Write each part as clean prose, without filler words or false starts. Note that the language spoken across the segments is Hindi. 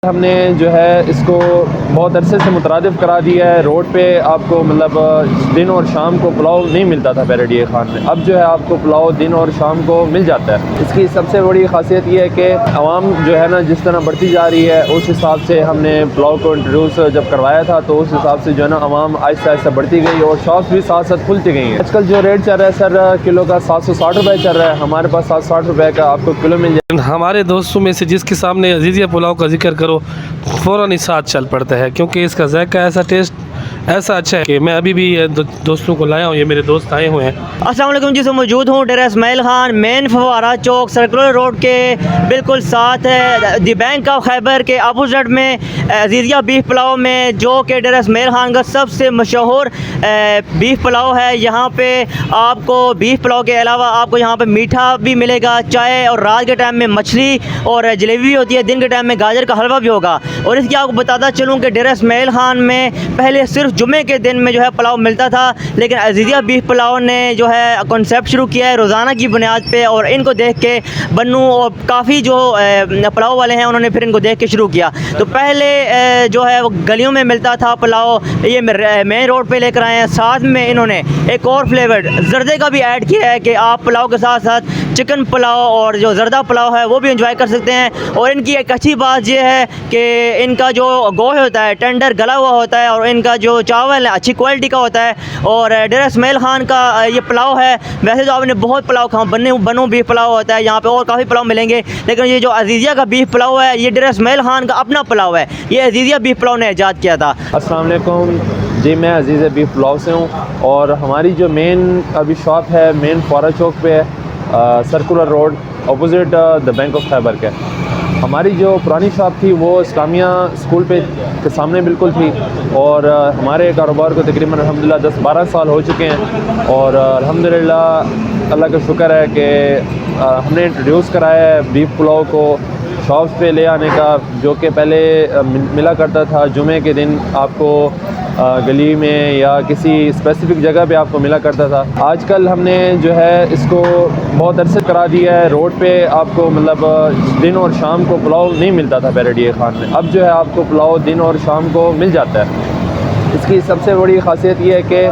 हमने जो है इसको बहुत अरसे से मुतरादिफ करा दिया है। रोड पे आपको मतलब दिन और शाम को पुलाव नहीं मिलता था बैरडिया खान में, अब जो है आपको पुलाव दिन और शाम को मिल जाता है। इसकी सबसे बड़ी खासियत ये है कि आवाम जो है ना जिस तरह बढ़ती जा रही है उस हिसाब से हमने पुलाव को इंट्रोड्यूस जब करवाया था तो उस हिसाब से जो है ना आवाम आहिस्ता आहिस्ता बढ़ती गई और शॉप्स भी साथ साथ खुलती गई हैं। आजकल जो रेट चल रहा है सर किलो का 760 रुपये चल रहा है, हमारे पास 760 रुपये का आपको किलो मिल जाए। हमारे दोस्तों में से जिसके सामने अजीज़िया पुलाव का जिक्र करो फ़ौरन ही साथ चल पड़ता है, क्योंकि इसका जायका ऐसा टेस्ट ऐसा अच्छा है कि मैं अभी भी दोस्तों को लाया हूँ। ये मेरे दोस्त आए हुए हैं। अस्सलाम वालेकुम जी, से मौजूद हूँ डेरा इस्माइल खान मेन फवारा चौक सर्कुलर रोड के बिल्कुल साथ है दी बैंक ऑफ खैबर के अपोजिट में अजीज़िया बीफ पुलाव में, जो कि डेरा इस्माइल खान का सबसे मशहूर बीफ पुलाव है। यहाँ पे आपको बीफ पुलाव के अलावा आपको यहाँ पे मीठा भी मिलेगा, चाय, और रात के टाइम में मछली और जलेबी भी होती है, दिन के टाइम में गाजर का हलवा भी होगा। और इसकी आपको बताता चलूँ कि डेरा इस्माइल खान में पहले सिर्फ जुमे के दिन में जो है पुलाव मिलता था, लेकिन अजीज़िया बीफ पुलाव ने जो है कॉन्सेप्ट शुरू किया है रोज़ाना की बुनियाद पे, और इनको देख के बन्नू और काफ़ी जो पुलाव वाले हैं उन्होंने फिर इनको देख के शुरू किया। तो पहले जो है वो गलियों में मिलता था पुलाव, ये मेन रोड पे लेकर आए हैं। साथ में इन्होंने एक और फ्लेवर जर्दे का भी ऐड किया है कि आप पुलाव के साथ साथ चिकन पुलाव और जो जर्दा पुलाव है वो भी एंजॉय कर सकते हैं। और इनकी एक अच्छी बात ये है कि इनका जो गोश्त होता है टेंडर गला हुआ होता है, और इनका जो चावल है अच्छी क्वालिटी का होता है। और डेरा इस्माइल खान का ये पुलाव है, वैसे तो आपने बहुत पुलाव खाओ, बनो बीफ पुलाव होता है, यहाँ पे और काफ़ी पुलाव मिलेंगे, लेकिन ये जो अजीज़िया का बीफ पुलाव है ये डेरा इस्माइल खान का अपना पुलाव है, ये अजीज़िया बीफ पुलाव ने ईजाद किया था। अस्सलाम वालेकुम जी, मैं अजीज़ बीफ पुलाव से हूँ और हमारी जो मेन अभी शॉप है मेन फवारा चौक पे है, circular road opposite the bank of Khyber के। हमारी जो पुरानी शॉप थी वो इस्लामिया स्कूल पे के सामने बिल्कुल थी, और हमारे कारोबार को तकरीबन अल्हम्दुलिल्लाह 10-12 साल हो चुके हैं। और अल्हम्दुलिल्लाह अल्लाह का शुक्र है कि हमने इंट्रोड्यूस कराया है बीफ पुलाव को शॉप्स पे ले आने का, जो कि पहले मिला करता था जुमे के दिन आपको गली में या किसी स्पेसिफ़िक जगह पे आपको मिला करता था। आजकल हमने जो है इसको बहुत अरसे करा दिया है। रोड पे आपको मतलब दिन और शाम को पुलाव नहीं मिलता था बैरडिया खान में, अब जो है आपको पुलाव दिन और शाम को मिल जाता है। इसकी सबसे बड़ी ख़ासियत ये है कि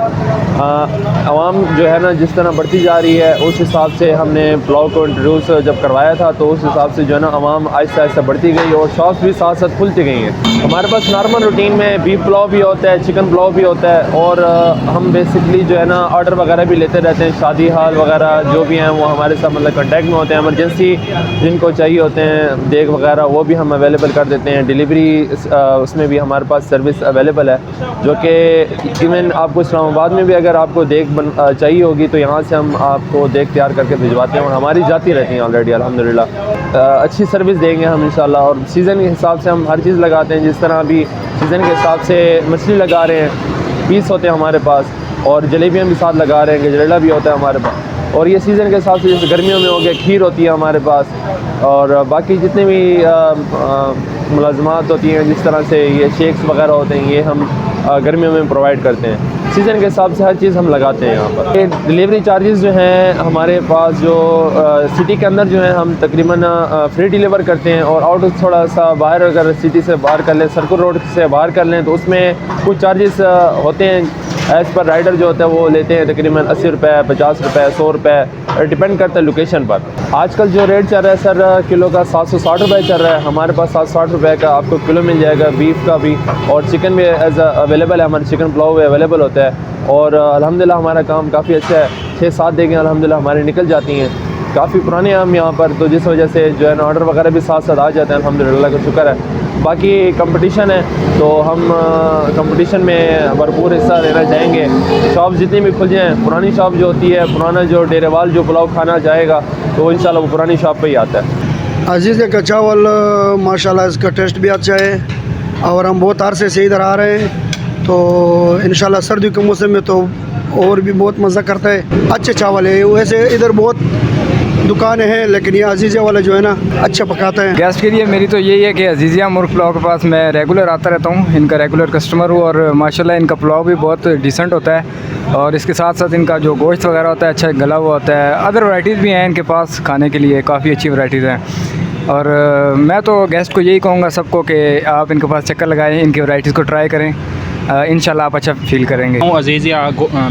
आवाम जो है ना जिस तरह बढ़ती जा रही है उस हिसाब से हमने पुलाव को इंट्रोड्यूस जब करवाया था तो उस हिसाब से जो है ना आवाम आहिस्ता आहिस्ता बढ़ती गई और शॉप्स भी साथ साथ खुलती गई हैं। हमारे पास नॉर्मल रूटीन में बीफ पुलाव भी होता है, चिकन पुलाव भी होता है, और हम बेसिकली जो है ना ऑर्डर वगैरह भी लेते रहते हैं। शादी हाल वगैरह जो भी हैं वो हमारे साथ मतलब कॉन्टैक्ट में होते हैं। इमरजेंसी जिनको चाहिए होते हैं देग वगैरह वो भी हम अवेलेबल कर देते हैं। डिलीवरी उसमें भी हमारे पास सर्विस अवेलेबल है, जो कि इवन आपको इस्लामाबाद में भी अगर आपको देग चाहिए होगी तो यहाँ से हम आपको देग तैयार करके भिजवाते हैं, और हमारी जाती रहती हैं ऑलरेडी अल्हम्दुलिल्लाह। अच्छी सर्विस देंगे हम इंशाल्लाह। और सीज़न के हिसाब से हम हर चीज़ लगाते हैं, जिस तरह अभी सीज़न के हिसाब से मछली लगा रहे हैं, पीस होते हैं हमारे पास, और जलेबियाँ भी साथ लगा रहे हैं, गजरेला भी होता है हमारे पास। और ये सीज़न के हिसाब से जैसे गर्मियों में हो गया खीर होती है हमारे पास, और बाकी जितने भी मुलाजमात होती हैं जिस तरह से ये शेक्स वगैरह होते हैं ये हम गर्मियों में प्रोवाइड करते हैं। सीज़न के हिसाब से हर चीज़ हम लगाते हैं यहाँ पर। ये डिलीवरी चार्जेस जो हैं हमारे पास जो सिटी के अंदर जो है हम तकरीबन फ्री डिलीवर करते हैं, और आउट थोड़ा सा बाहर अगर सिटी से बाहर कर लें, सर्कुलर रोड से बाहर कर लें तो उसमें कुछ चार्जेस होते हैं। एज़ पर राइडर जो होता है वो लेते हैं तकरीबन 80 रुपये, 50 रुपये, 100 रुपये, डिपेंड करता है लोकेशन पर। आजकल जो रेट चल रहा है सर किलो का 760 रुपये चल रहा है, हमारे पास 760 रुपये का आपको किलो मिल जाएगा बीफ का भी, और चिकन भी एज अवेलेबल है, हमारे चिकन पुलाव भी अवेलेबल होता है। और अल्हम्दुलिल्लाह हमारा काम काफ़ी अच्छा है, 6-7 देंगे अल्हम्दुलिल्लाह हमारी निकल जाती हैं। काफ़ी पुराने हैं हम यहाँ पर, तो जिस वजह से जो है ना ऑर्डर वगैरह भी साथ साथ आ जाते हैं अल्हम्दुलिल्लाह का शुक्र है। बाकी कंपटीशन है तो हम कंपटीशन में भरपूर हिस्सा लेना चाहेंगे। शॉप जितनी भी खुल जाएँ, पुरानी शॉप जो होती है, पुराना जो डेरेवाल जो पुलाव खाना जाएगा तो इंशाल्लाह वो पुरानी शॉप पे ही आता है। अजीज़िया का चावल माशाल्लाह इसका टेस्ट भी अच्छा है, और हम बहुत अरसे से इधर आ रहे हैं, तो इंशाल्लाह सर्दियों के मौसम में तो और भी बहुत मज़ा करता है। अच्छे चावल है, वैसे इधर बहुत दुकानें हैं लेकिन ये अजीज़िया वाला जो है ना अच्छा पकाता है। गेस्ट के लिए मेरी तो यही है कि अजीज़िया मुर्ग पुलाव के पास मैं रेगुलर आता रहता हूँ, इनका रेगुलर कस्टमर हूँ, और माशाल्लाह इनका पुलाव भी बहुत डिसेंट होता है, और इसके साथ साथ इनका जो गोश्त वगैरह होता है अच्छा गला हुआ होता है। अदर वैराइटीज़ भी हैं इनके पास खाने के लिए, काफ़ी अच्छी वैराइटीज़ हैं। और मैं तो गेस्ट को यही कहूँगा सबको कि आप इनके पास चक्कर लगाएं, इनकी वैराइटीज़ को ट्राई करें, इंशाल्लाह आप अच्छा फील करेंगे। हूँ अजीज़िया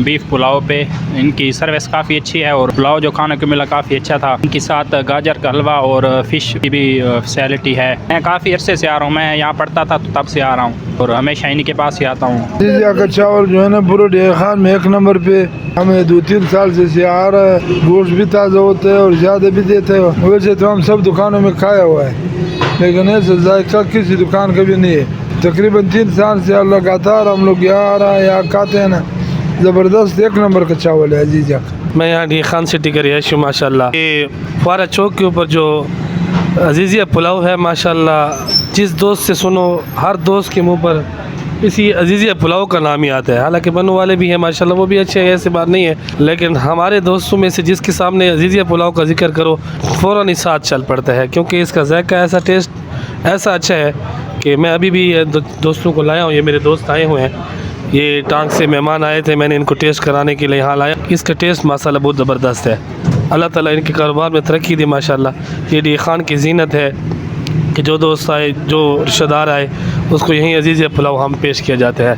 बीफ पुलाव पे, इनकी सर्विस काफ़ी अच्छी है और पुलाव जो खाने को मिला काफ़ी अच्छा था। इनके साथ गाजर का हलवा और फ़िश की भी फैसिलिटी है। मैं काफ़ी अरसे से आ रहा हूँ, मैं यहाँ पढ़ता था तो तब से आ रहा हूँ और हमेशा इन्हीं के पास ही आता हूँ। अजीज़िया का चावल जो है ना पूरे डेरा खान में 1 नंबर पे, हमें 2-3 साल से आ रहा है। गोश्त भी ताज़ा होता है और ज़्यादा भी देते हैं। वैसे तो हम सब दुकानों में खाया हुआ है, लेकिन ऐसा जायका किसी दुकान का भी नहीं है। तकरीबन 3 साल से लगातार हम लोग यहाँ आ रहा है, यहाँ खाते हैं ना, ज़बरदस्त 1 नंबर का चावल है अजीज़िया का। मैं यहाँ डी खान सिटी का रिहायशी हूँ माशाल्लाह। ये फुआरा चौक के ऊपर जो अजीज़िया पुलाव है माशाल्लाह, जिस दोस्त से सुनो हर दोस्त के मुंह पर इसी अजीज़िया पुलाव का नाम ही आता है। हालांकि बनने वाले भी हैं माशाल्लाह, वो भी अच्छे हैं, ऐसी बात नहीं है, लेकिन हमारे दोस्तों में से जिसके सामने अजीज़िया पुलाव का जिक्र करो फ़ौरन ही साथ चल पड़ता है, क्योंकि इसका जायका ऐसा, टेस्ट ऐसा अच्छा है कि मैं अभी भी दोस्तों को लाया हूँ। ये मेरे दोस्त आए हुए हैं, ये टांग से मेहमान आए थे, मैंने इनको टेस्ट कराने के लिए यहाँ लाया। इसका टेस्ट माशाल्लाह बहुत ज़बरदस्त है। अल्लाह ताला इनके कारोबार में तरक्की दी माशाल्लाह। ये डी खान की जीनत है कि जो दोस्त आए, जो रिश्तेदार आए, उसको यहीं अजीज़िया पुलाव हम पेश किया जाता है।